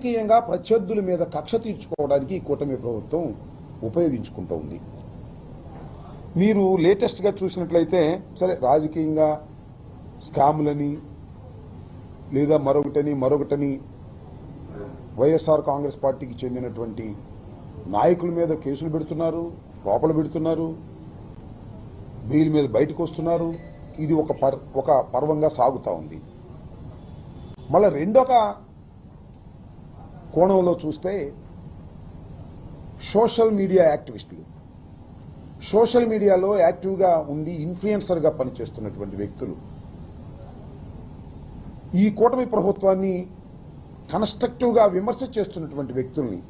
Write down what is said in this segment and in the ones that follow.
రాజకీయంగా ప్రత్యర్థుల మీద కక్ష తీర్చుకోవడానికి ఈ కూటమి ప్రభుత్వం ఉపయోగించుకుంటూ ఉంది. మీరు లేటెస్ట్గా చూసినట్లయితే సరే రాజకీయంగా స్కాములని లేదా మరొకటని వైఎస్ఆర్ కాంగ్రెస్ పార్టీకి చెందినటువంటి నాయకుల మీద కేసులు పెడుతున్నారు, లోపల పెడుతున్నారు, బెయిల్ మీద బయటకు వస్తున్నారు. ఇది ఒక పర్వంగా సాగుతూ ఉంది. మళ్ళీ రెండొక కోణంలో చూస్తే సోషల్ మీడియా యాక్టివిస్టులు, సోషల్ మీడియాలో యాక్టివ్గా ఉండి ఇన్ఫ్లుయెన్సర్గా పనిచేస్తున్నటువంటి వ్యక్తులు ఈ కూటమి ప్రభుత్వాన్ని కన్స్ట్రక్టివ్గా విమర్శ చేస్తున్నటువంటి వ్యక్తుల్ని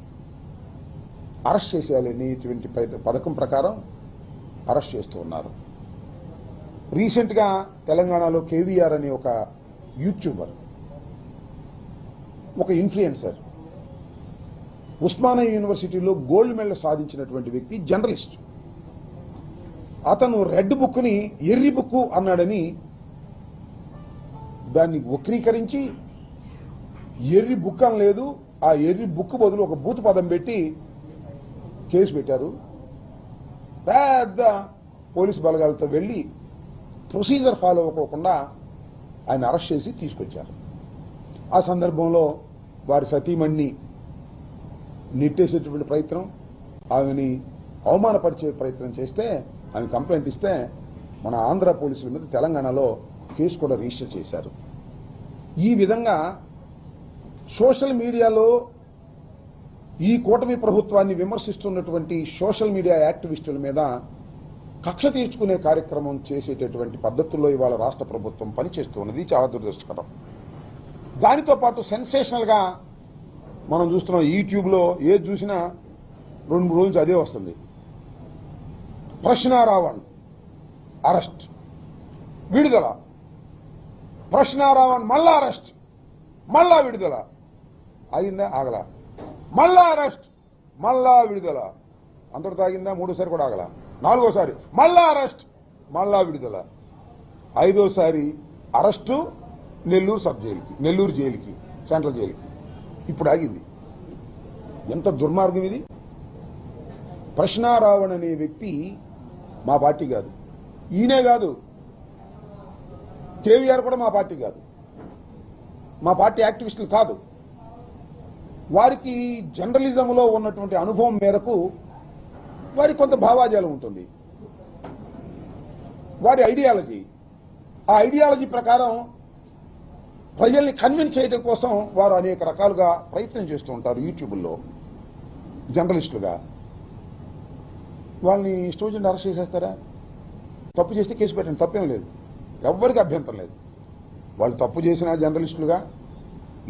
అరెస్ట్ చేసేయాలనేటువంటి పథకం ప్రకారం అరెస్ట్ చేస్తూ ఉన్నారు. రీసెంట్గా తెలంగాణలో కేవీఆర్ అనే ఒక యూట్యూబర్, ఒక ఇన్ఫ్లుయెన్సర్, ఉస్మానియా యూనివర్సిటీలో గోల్డ్ మెడల్ సాధించినటువంటి వ్యక్తి, జర్నలిస్ట్. అతను రెడ్ బుక్ని ఎర్రి బుక్కు అన్నాడని దాన్ని వక్రీకరించి ఎర్రి బుక్ అని లేదు, ఆ ఎర్రి బుక్ బదులు ఒక బూతు పదం పెట్టి కేసు పెట్టారు. పెద్ద పోలీసు బలగాలతో వెళ్లి ప్రొసీజర్ ఫాలో అవ్వకుండా ఆయన అరెస్ట్ చేసి తీసుకొచ్చారు. ఆ సందర్భంలో వారి సతీమణిని నెట్టేసేటువంటి ప్రయత్నం, ఆమెని అవమానపరిచే ప్రయత్నం చేస్తే ఆమె కంప్లైంట్ ఇస్తే మన ఆంధ్ర పోలీసుల మీద తెలంగాణలో కేసు కూడా రిజిస్టర్ చేశారు. ఈ విధంగా సోషల్ మీడియాలో ఈ కూటమి ప్రభుత్వాన్ని విమర్శిస్తున్నటువంటి సోషల్ మీడియా యాక్టివిస్టుల మీద కక్ష తీర్చుకునే కార్యక్రమం చేసేటటువంటి పద్ధతుల్లో ఇవాళ రాష్ట్ర ప్రభుత్వం పనిచేస్తున్నది. చాలా దురదృష్టకరం. దానితో పాటు సెన్సేషనల్గా మనం చూస్తున్నాం, యూట్యూబ్లో ఏది చూసినా 2-3 రోజులు అదే వస్తుంది. ప్రశ్నారావణ్ అరెస్ట్, విడుదల, ప్రశ్నారావణ్ మళ్ళా అరెస్ట్, మళ్ళా విడుదల. ఆగిందా? ఆగలా. మళ్ళా అరెస్ట్, మళ్ళా విడుదల. అంతటి తాగిందా? 3వసారి కూడా ఆగల. 4వసారి మళ్ళా అరెస్ట్, మళ్ళా విడుదల. 5వసారి అరెస్టు నెల్లూరు సబ్ జైలుకి, నెల్లూరు జైలుకి, సెంట్రల్ జైలుకి. ఇప్పుడు ఆగింది. ఎంత దుర్మార్గం ఇది! ప్రశ్నారావణ్ అనే వ్యక్తి మా పార్టీ కాదు, ఈయనే కాదు, కేవీఆర్ కూడా మా పార్టీ కాదు, మా పార్టీ యాక్టివిస్టులు కాదు. వారికి జర్నలిజంలో ఉన్నటువంటి అనుభవం మేరకు వారికి కొంత భావాజాలం ఉంటుంది, వారి ఐడియాలజీ. ఆ ఐడియాలజీ ప్రకారం ప్రజల్ని కన్విన్స్ చేయడం కోసం వారు అనేక రకాలుగా ప్రయత్నం చేస్తూ ఉంటారు. యూట్యూబ్లో జర్నలిస్టులుగా వాళ్ళని ఇష్టం వచ్చినట్టు అరెస్ట్ చేసేస్తారా? తప్పు చేస్తే కేసు పెట్టండి, తప్పేం లేదు, ఎవ్వరికి అభ్యంతరం లేదు. వాళ్ళు తప్పు చేసిన జర్నలిస్టులుగా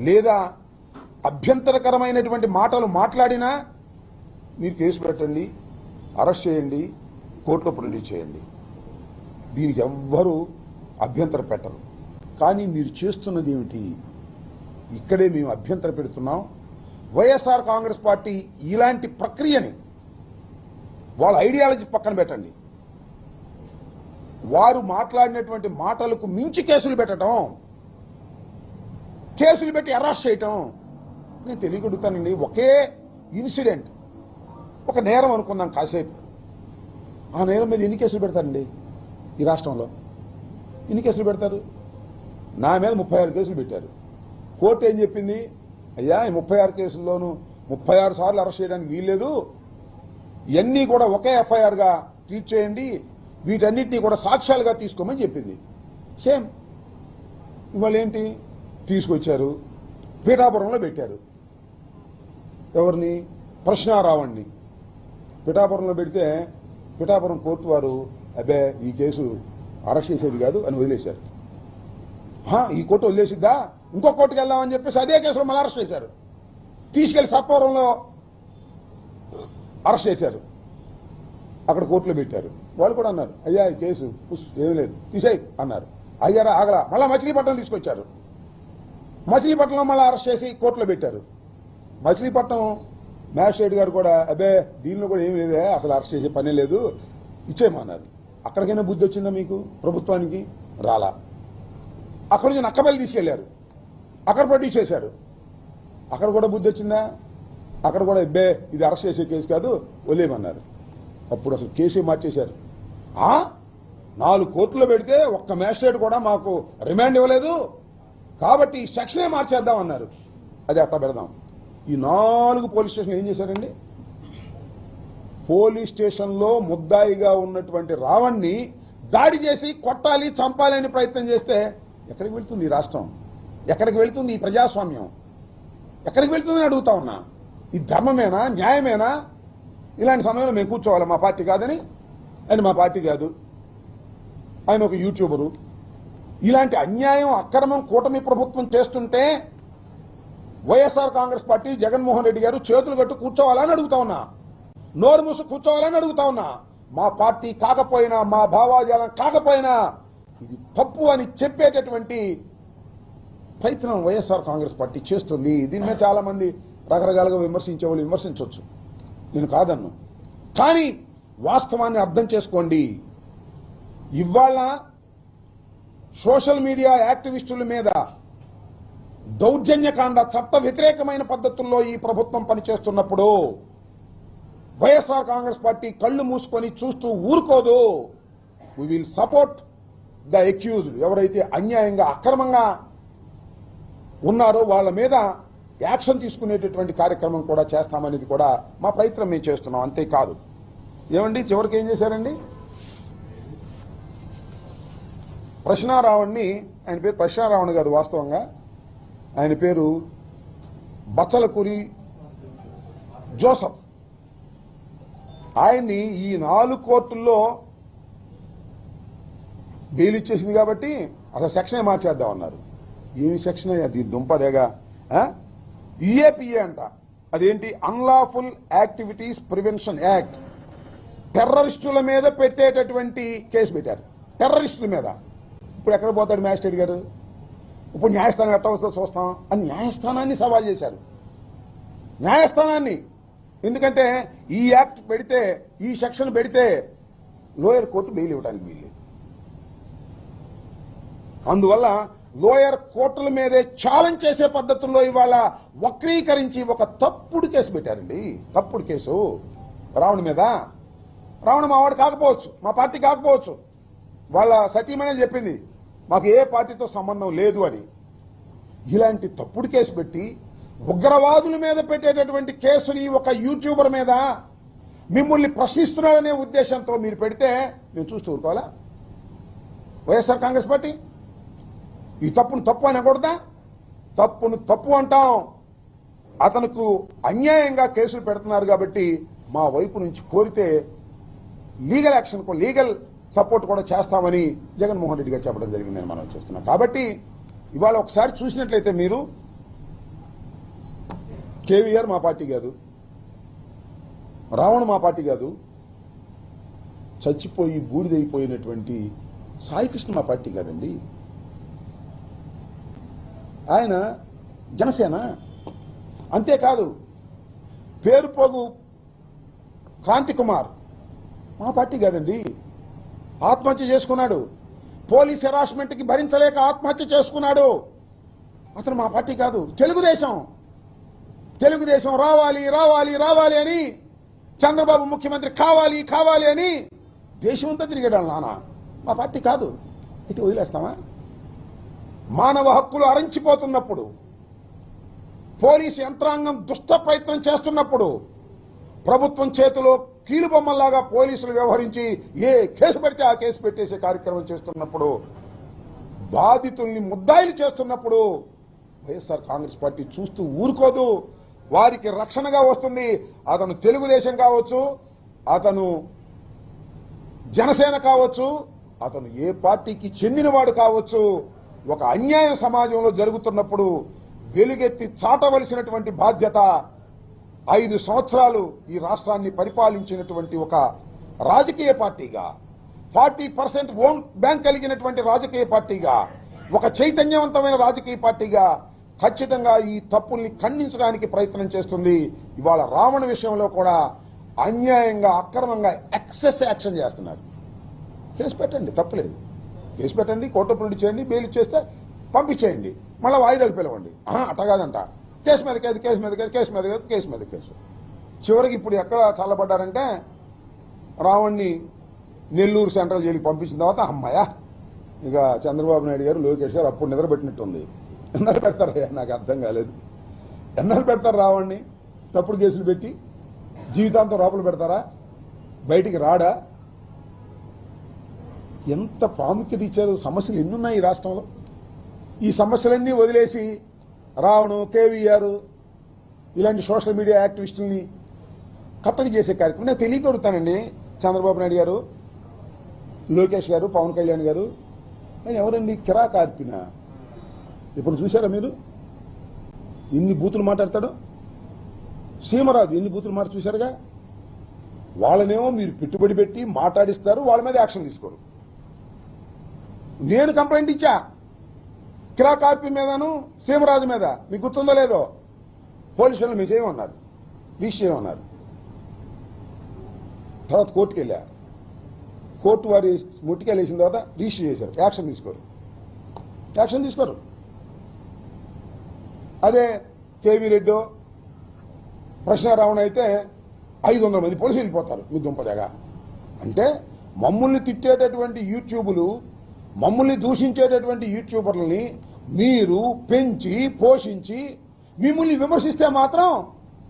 లేదా అభ్యంతరకరమైనటువంటి మాటలు మాట్లాడినా మీరు కేసు పెట్టండి, అరెస్ట్ చేయండి, కోర్టులో ప్రొడ్యూస్ చేయండి. దీనికి ఎవ్వరూ అభ్యంతరం పెట్టరు. కానీ మీరు చేస్తున్నది ఏమిటి? ఇక్కడే మేము అభ్యంతరం పెడుతున్నాం. వైఎస్ఆర్ కాంగ్రెస్ పార్టీ ఇలాంటి ప్రక్రియని, వాళ్ళ ఐడియాలజీ పక్కన పెట్టండి, వారు మాట్లాడినటువంటి మాటలకు మించి కేసులు పెట్టడం, కేసులు పెట్టి అరెస్ట్ చేయటం. నేను తెలియగలుగుతానండి, ఒకే ఇన్సిడెంట్, ఒక నేరం అనుకుందాం కాసేపు, ఆ నేరం మీద ఎన్ని కేసులు పెడతారండి ఈ రాష్ట్రంలో? ఎన్ని కేసులు పెడతారు? నా మీద 36 కేసులు పెట్టారు. కోర్టు ఏం చెప్పింది? అయ్యా, ఈ 36 కేసుల్లోనూ 36 సార్లు అరెస్ట్ చేయడానికి వీల్లేదు, ఇవన్నీ కూడా ఒకే ఎఫ్ఐఆర్గా ట్రీట్ చేయండి, వీటన్నిటినీ కూడా సాక్ష్యాలుగా తీసుకోమని చెప్పింది. సేమ్ ఇవాళ ఏంటి తీసుకొచ్చారు, పీఠాపురంలో పెట్టారు. ఎవరిని? ప్రశ్నారావణ్ణి పీఠాపురంలో పెడితే పీఠాపురం కోర్టు వారు అబ్బే ఈ కేసు అరెస్ట్ చేసేది కాదు అని వదిలేశారు. ఈ కోర్టు వదిలేసిద్దా, ఇంకో కోర్టుకు వెళ్దామని చెప్పేసి అదే కేసులో మళ్ళీ అరెస్ట్ చేశారు. తీసుకెళ్లి సత్వరంలో అరెస్ట్ చేశారు, అక్కడ కోర్టులో పెట్టారు. వాళ్ళు కూడా అన్నారు, అయ్యా ఈ కేసు ఏమీ లేదు, తీసేయి అన్నారు. అయ్యారా? ఆగలా. మళ్ళీ మచిలీపట్నం తీసుకొచ్చారు, మచిలీపట్నంలో మళ్ళీ అరెస్ట్ చేసి కోర్టులో పెట్టారు. మచిలీపట్నం మ్యాజిస్ట్రేట్ గారు కూడా అబ్బే దీనిలో కూడా ఏమీ లేదే, అసలు అరెస్ట్ చేసే పనే లేదు, ఇచ్చేయమన్నారు. అక్కడికైనా బుద్ధి వచ్చిందా మీకు ప్రభుత్వానికి? రాలా. అక్కడి నుంచి నక్కబెల్లి తీసుకెళ్లారు, అక్కడ ప్రొడ్యూస్ చేశారు. అక్కడ కూడా బుద్ధి వచ్చిందా? అక్కడ కూడా ఇబ్బే ఇది అరెస్ట్ చేసే కేసు కాదు వదిలేయమన్నారు. అప్పుడు అసలు కేసే మార్చేశారు. 4 కోర్టులో పెడితే ఒక్క మ్యాజిస్ట్రేట్ కూడా మాకు రిమాండ్ ఇవ్వలేదు కాబట్టి ఈ సెక్షనే మార్చేద్దాం అన్నారు. అది అట్టా పెడదాం. ఈ 4 పోలీస్ స్టేషన్లు ఏం చేశారండి? పోలీస్ స్టేషన్లో ముద్దాయిగా ఉన్నటువంటి రావణ్ణి దాడి చేసి కొట్టాలి, చంపాలి అని ప్రయత్నం చేస్తే ఎక్కడికి వెళ్తుంది ఈ రాష్ట్రం? ఎక్కడికి వెళ్తుంది ఈ ప్రజాస్వామ్యం? ఎక్కడికి వెళ్తుందని అడుగుతా ఉన్నా. ఈ ధర్మమేనా, న్యాయమేనా? ఇలాంటి సమయంలో మేము కూర్చోవాలి మా పార్టీ కాదని. ఆయన మా పార్టీ కాదు, ఆయన ఒక యూట్యూబరు. ఇలాంటి అన్యాయం, అక్రమం కూటమి ప్రభుత్వం చేస్తుంటే వైఎస్ఆర్ కాంగ్రెస్ పార్టీ జగన్మోహన్ రెడ్డి గారు చేతులు కట్టు కూర్చోవాలని అడుగుతా ఉన్నా, నోరు మూసు కూర్చోవాలని అడుగుతా ఉన్నా. మా పార్టీ కాకపోయినా, మా భావాజాలం కాకపోయినా ఇది తప్పు అని చెప్పేటటువంటి ప్రయత్నం వైఎస్ఆర్ కాంగ్రెస్ పార్టీ చేస్తుంది. దీని మీద చాలా మంది రకరకాలుగా విమర్శించే వాళ్ళు విమర్శించవచ్చు, నేను కాదన్ను. కానీ వాస్తవాన్ని అర్థం చేసుకోండి. ఇవాళ సోషల్ మీడియా యాక్టివిస్టుల మీద దౌర్జన్యకాండ, చట్ట వ్యతిరేకమైన పద్ధతుల్లో ఈ ప్రభుత్వం పనిచేస్తున్నప్పుడు వైఎస్ఆర్ కాంగ్రెస్ పార్టీ కళ్ళు మూసుకొని చూస్తూ ఊరుకోదు. We will support the accused. ఎవరైతే అన్యాయంగా, అక్రమంగా ఉన్నారో వాళ్ళ మీద యాక్షన్ తీసుకునేటటువంటి కార్యక్రమం కూడా చేస్తామనేది కూడా మా ప్రయత్నం మేము చేస్తున్నాం. అంతేకాదు ఏమండి, చివరికి ఏం చేశారండి? ప్రశ్నారావణ్ణి, ఆయన పేరు ప్రశ్నారావణ్ కాదు, వాస్తవంగా ఆయన పేరు బచ్చలకూరి జోసఫ్. ఆయన్ని ఈ 4 కోర్టుల్లో బెయిల్ ఇచ్చేసింది కాబట్టి అసలు సెక్షనే మార్చేద్దాం అన్నారు. ఏమి సెక్షన్ అది? దుంపదేగా. యుఏపిఏ అంట. అదేంటి? Unlawful activities prevention act. టెర్రరిస్టుల మీద పెట్టేటటువంటి కేసు పెట్టారు, టెర్రరిస్టుల మీద. ఇప్పుడు ఎక్కడ పోతాడు మ్యాజిస్ట్రేట్ గారు? ఇప్పుడు న్యాయస్థానం ఎట్ట వస్తుందో చూస్తాం అని న్యాయస్థానాన్ని సవాల్ చేశారు. న్యాయస్థానాన్ని. ఎందుకంటే ఈ యాక్ట్ పెడితే, ఈ సెక్షన్ పెడితే లోయర్ కోర్టు బెయిల్ ఇవ్వడానికి వీల్లేదు. అందువల్ల లోయర్ కోర్టుల మీదే ఛాలెంజ్ చేసే పద్ధతుల్లో ఇవాళ వక్రీకరించి ఒక తప్పుడు కేసు పెట్టారండి. తప్పుడు కేసు రావణ్ మీద. రావణ్ మావాడు కాకపోవచ్చు, మా పార్టీ కాకపోవచ్చు. వాళ్ళ సతీమణి చెప్పింది మాకు ఏ పార్టీతో సంబంధం లేదు అని. ఇలాంటి తప్పుడు కేసు పెట్టి ఉగ్రవాదుల మీద పెట్టేటటువంటి కేసుని ఒక యూట్యూబర్ మీద మిమ్మల్ని ప్రశ్నిస్తున్నాడనే ఉద్దేశంతో మీరు పెడితే మేము చూస్తూ ఊరుకోవాలా? వైఎస్ఆర్ కాంగ్రెస్ పార్టీ ఈ తప్పును తప్పు అనకూడదా? తప్పును తప్పు అంటాం. అతనుకు అన్యాయంగా కేసులు పెడుతున్నారు కాబట్టి మా వైపు నుంచి కోరితే లీగల్ యాక్షన్, లీగల్ సపోర్ట్ కూడా చేస్తామని జగన్మోహన్ రెడ్డి గారు చెప్పడం జరిగిందని మనం చూస్తున్నాం. కాబట్టి ఇవాళ ఒకసారి చూసినట్లయితే మీరు, కేవీఆర్ మా పార్టీ కాదు, రావణ్ మా పార్టీ కాదు, చచ్చిపోయి బూడిదైపోయినటువంటి సాయికృష్ణ మా పార్టీ కాదండి. ఆయన జనసేన. అంతేకాదు పేరుపోగు క్రాంతి కుమార్ మా పార్టీ కాదండి, ఆత్మహత్య చేసుకున్నాడు. పోలీస్ హెరాస్మెంట్కి భరించలేక ఆత్మహత్య చేసుకున్నాడు. అతను మా పార్టీ కాదు, తెలుగుదేశం. తెలుగుదేశం రావాలి రావాలి రావాలి అని, చంద్రబాబు ముఖ్యమంత్రి కావాలి కావాలి అని దేశమంతా తిరిగాడు నాన్న. మా పార్టీ కాదు. ఇటు వదిలేస్తామా? మానవ హక్కులు అరించిపోతున్నప్పుడు, పోలీసు యంత్రాంగం దుష్ట ప్రయత్నం చేస్తున్నప్పుడు, ప్రభుత్వం చేతిలో కీలుబొమ్మల్లాగా పోలీసులు వ్యవహరించి ఏ కేసు పెడితే ఆ కేసు పెట్టేసే కార్యక్రమం చేస్తున్నప్పుడు, బాధితుల్ని ముద్దాయిలు చేస్తున్నప్పుడు వైఎస్ఆర్ కాంగ్రెస్ పార్టీ చూస్తూ ఊరుకోదు. వారికి రక్షణగా వస్తుంది. అతను తెలుగుదేశం కావచ్చు, అతను జనసేన కావచ్చు, అతను ఏ పార్టీకి చెందినవాడు కావచ్చు. ఒక అన్యాయం సమాజంలో జరుగుతున్నప్పుడు వెలుగెత్తి చాటవలసినటువంటి బాధ్యత 5 సంవత్సరాలు ఈ రాష్ట్రాన్ని పరిపాలించినటువంటి ఒక రాజకీయ పార్టీగా, 40% ఓట్ బ్యాంక్ కలిగినటువంటి రాజకీయ పార్టీగా, ఒక చైతన్యవంతమైన రాజకీయ పార్టీగా ఖచ్చితంగా ఈ తప్పుల్ని ఖండించడానికి ప్రయత్నం చేస్తుంది. ఇవాళ రావణ విషయంలో కూడా అన్యాయంగా, అక్రమంగా ఎక్సెస్ యాక్షన్ చేస్తున్నారు. కేసు పెట్టండి, తప్పులేదు. కేసు పెట్టండి, కోర్టు ప్రొడ్యూస్ చేయండి, బెయిల్ ఇచ్చేస్తే పంపించేయండి, మళ్ళీ వాయిదాలు పిలవండి. అట్ట కాదంట. కేసు మీద కేసు, కేసు మీద కేసు, కేసు మీద కేసు, కేసు మీద కేసు. చివరికి ఇప్పుడు ఎక్కడ చల్లబడ్డారంటే రావణ్ణి నెల్లూరు సెంట్రల్ జైలుకి పంపించిన తర్వాత అమ్మాయ ఇక చంద్రబాబు నాయుడు గారు, లోకేష్ గారు అప్పుడు నిద్రపెట్టినట్టుంది. ఎన్నాళ్ళు పెడతారయ్యా? నాకు అర్థం కాలేదు. ఎన్నాళ్ళు పెడతారు రావణ్ణి? తప్పుడు కేసులు పెట్టి జీవితాంతం లోపల పెడతారా? బయటికి రాడా? ఎంత ప్రాముఖ్యత ఇచ్చారు? సమస్యలు ఎన్నున్నాయి ఈ రాష్ట్రంలో. ఈ సమస్యలన్నీ వదిలేసి రావణు, కేవీఆర్ ఇలాంటి సోషల్ మీడియా యాక్టివిస్టుల్ని కట్టడి చేసే కార్యక్రమం నేను తెలియకొడుతానండి. చంద్రబాబు నాయుడు గారు, లోకేష్ గారు, పవన్ కళ్యాణ్ గారు, ఆయన ఎవరండి? కిరా కార్పిన. ఇప్పుడు చూసారా మీరు ఎన్ని బూతులు మాట్లాడతాడు? సీమరాజు ఎన్ని బూతులు మాట చూశారుగా. వాళ్ళనేమో మీరు పెట్టుబడి పెట్టి మాట్లాడిస్తారు, వాళ్ళ మీద యాక్షన్ తీసుకోరు. నేను కంప్లైంట్ ఇచ్చా కిరా కార్పి మీదను, సీమరాజు మీద. మీకు గుర్తుందో లేదో? పోలీసు వాళ్ళు మీరు చేయమన్నారు, రిజిస్టర్ చేయమన్నారు. తర్వాత కోర్టుకు వెళ్ళా. కోర్టు వారి ముట్టికెళ్ళి వేసిన తర్వాత రిజిస్టర్ చేశారు. యాక్షన్ తీసుకోరు. అదే కేవీ రెడ్డో, ప్రశ్నారావణ అయితే 500 మంది పోలీసులు వెళ్ళిపోతారు మీ దుంపదగా. అంటే మమ్మల్ని తిట్టేటటువంటి యూట్యూబులు, మమ్మల్ని దూషించేటటువంటి యూట్యూబర్లని మీరు పెంచి పోషించి మిమ్మల్ని విమర్శిస్తే మాత్రం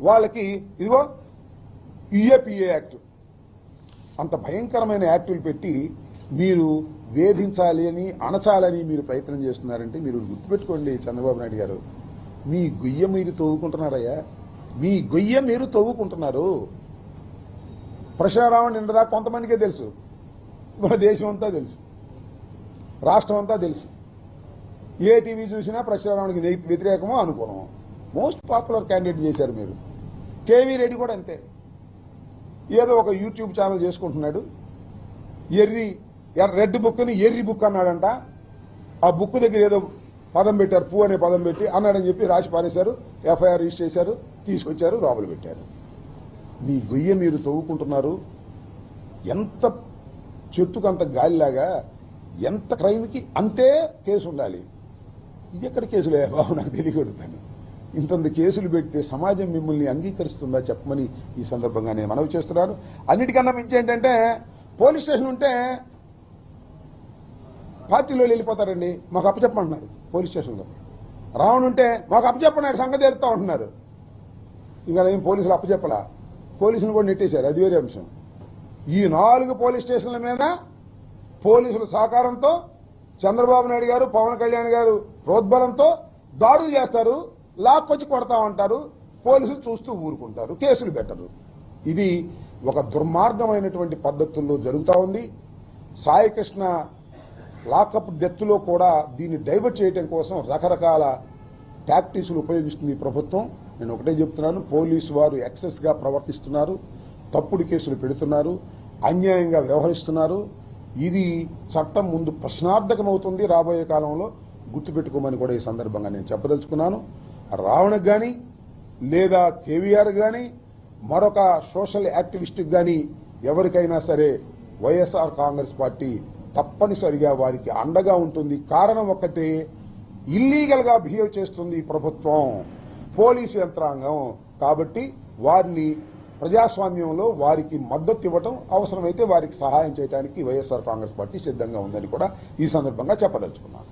వాళ్ళకి ఇదిగో యుఏపిఏ యాక్ట్ అంత భయంకరమైన యాక్టులు పెట్టి మీరు వేధించాలి అని, అణచాలని మీరు ప్రయత్నం చేస్తున్నారంటే మీరు గుర్తుపెట్టుకోండి చంద్రబాబు నాయుడు గారు, మీ గొయ్య మీరు తవ్వుకుంటున్నారయ్యా. మీ గొయ్య మీరు తవ్వుకుంటున్నారు. ప్రశ్నారావణ నిండదా కొంతమందికే తెలుసు, మన దేశం అంతా తెలుసు, రాష్ట్రం అంతా తెలుసు. ఏ టీవీ చూసినా ప్రశ్నారావణకి వ్యతిరేకమో అనుకోవడం. మోస్ట్ పాపులర్ క్యాండిడేట్ చేశారు మీరు. కేవీ రెడ్డి కూడా అంతే. ఏదో ఒక యూట్యూబ్ ఛానల్ చేసుకుంటున్నాడు. రెడ్ బుక్ అని ఎర్రి బుక్ అన్నాడంట. ఆ బుక్ దగ్గర ఏదో పదం పెట్టారు, పూ అనే పదం పెట్టి అన్నాడని చెప్పి రాసి పారేశారు. ఎఫ్ఐఆర్ రిజిస్టర్ చేశారు, తీసుకొచ్చారు, లోపల పెట్టారు. మీ గొయ్య మీరు తవ్వుకుంటున్నారు. ఎంత చెట్టుకంత గాలిలాగా, ఎంత క్రైమ్కి అంతే కేసు ఉండాలి. ఇది ఎక్కడ కేసులే బాబు, నాకు తెలియకూడతాను. ఇంతంత కేసులు పెడితే సమాజం మిమ్మల్ని అంగీకరిస్తుందా చెప్పమని ఈ సందర్భంగా నేను మనవి చేస్తున్నాను. అన్నిటికన్నా మించి ఏంటంటే పోలీస్ స్టేషన్ ఉంటే పార్టీలో వెళ్ళిపోతారండి, మాకు అప్పచెప్పమంటున్నారు. పోలీస్ స్టేషన్లో రావణ్ ఉంటే మాకు అప్పచెప్పన్నాడు, సంగతి తెలుస్తా ఉంటున్నారు. ఇంకా ఏం పోలీసులు అప్పచెప్పలా, పోలీసులు కూడా నెట్టేశారు. అది వేరే అంశం. ఈ 4 పోలీస్ స్టేషన్ల మీద పోలీసుల సహకారంతో చంద్రబాబు నాయుడు గారు, పవన్ కళ్యాణ్ గారు ప్రోద్బలంతో దాడులు చేస్తారు, లాక్కొచ్చి కొడతా ఉంటారు. పోలీసులు చూస్తూ ఊరుకుంటారు, కేసులు పెట్టరు. ఇది ఒక దుర్మార్గమైనటువంటి పద్ధతుల్లో జరుగుతూ ఉంది. సాయికృష్ణ లాకప్ డెత్లో కూడా దీన్ని డైవర్ట్ చేయడం కోసం రకరకాల టాక్టిక్స్లు ఉపయోగిస్తుంది ఈ ప్రభుత్వం. నేను ఒకటే చెప్తున్నాను, పోలీసు వారు ఎక్సెస్గా ప్రవర్తిస్తున్నారు, తప్పుడు కేసులు పెడుతున్నారు, అన్యాయంగా వ్యవహరిస్తున్నారు. ఇది చట్టం ముందు ప్రశ్నార్థకమవుతుంది రాబోయే కాలంలో. గుర్తుపెట్టుకోమని కూడా ఈ సందర్భంగా నేను చెప్పదలుచుకున్నాను. రావణకు కానీ లేదా కేవీఆర్ కానీ మరొక సోషల్ యాక్టివిస్ట్కి కానీ ఎవరికైనా సరే వైఎస్ఆర్ కాంగ్రెస్ పార్టీ తప్పనిసరిగా వారికి అండగా ఉంటుంది. కారణం ఒక్కటే, ఇల్లీగల్గా బిహేవ్ చేస్తుంది ప్రభుత్వం, పోలీసు యంత్రాంగం. కాబట్టి వారిని ప్రజాస్వామ్యంలో వారికి మద్దతు ఇవ్వటం, అవసరమైతే వారికి సహాయం చేయడానికి వైఎస్ఆర్ కాంగ్రెస్ పార్టీ సిద్ధంగా ఉందని కూడా ఈ సందర్భంగా చెప్పదలుచుకున్నాను.